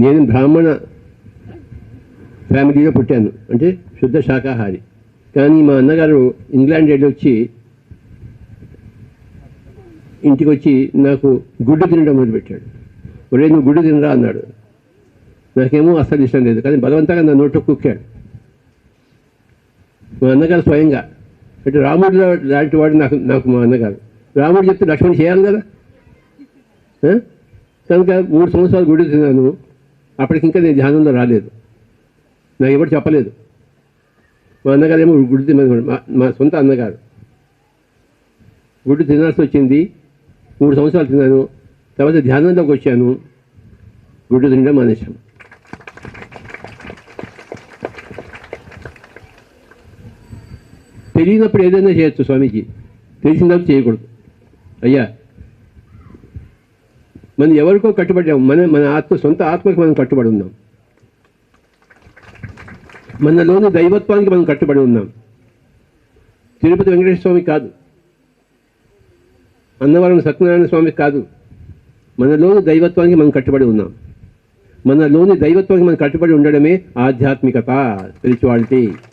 నేను బ్రాహ్మణ ఫ్యామిలీలో పుట్టాను, అంటే శుద్ధ శాకాహారి. కానీ మా అన్నగారు ఇంగ్లాండ్ వెళ్ళి వచ్చి ఇంటికి వచ్చి నాకు గుడ్డు తినడం మొదలుపెట్టాడు. ఒరే నువ్వు గుడ్డు తినరా అన్నాడు. నాకేమో అస్సలు ఇష్టం లేదు, కానీ బలవంతంగా నా నోట్లో కుక్కాడు మా అన్నగారు స్వయంగా. అంటే రాముడు లాంటి వాడు నాకు మా అన్నగారు. రాముడు చెప్తే లక్ష్మణ్ చేయాలి కదా. కనుక 3 సంవత్సరాలు గుడ్డు తిన్నాను. అప్పటికి ఇంకా నేను ధ్యానంలో రాలేదు, నాకు ఎవరు చెప్పలేదు. మా అన్నగారు ఏమో గుడ్డు తినదు, మా సొంత అన్నగారు. గుడ్డు తినాల్సి వచ్చింది. 3 సంవత్సరాలు తిన్నాను. తర్వాత ధ్యానంలోకి వచ్చాను, గుడ్డు తినడం మానేశాను. తెలియనప్పుడు ఏదైనా చేయొచ్చు స్వామీజీ, తెలిసినప్పుడు చేయకూడదు. అయ్యా మనం ఎవరికో కట్టుబడ్డాము, మన సొంత ఆత్మకి మనం కట్టుబడి ఉన్నాం. మనలోని దైవత్వానికి మనం కట్టుబడి ఉన్నాం. తిరుపతి వెంకటేశ్వర స్వామి కాదు, అన్నవరం సత్యనారాయణ స్వామి కాదు. మనలోని దైవత్వానికి మనం కట్టుబడి ఉన్నాం. మనలోని దైవత్వానికి మనం కట్టుబడి ఉండడమే ఆధ్యాత్మికత, స్పిరిచువాలిటీ.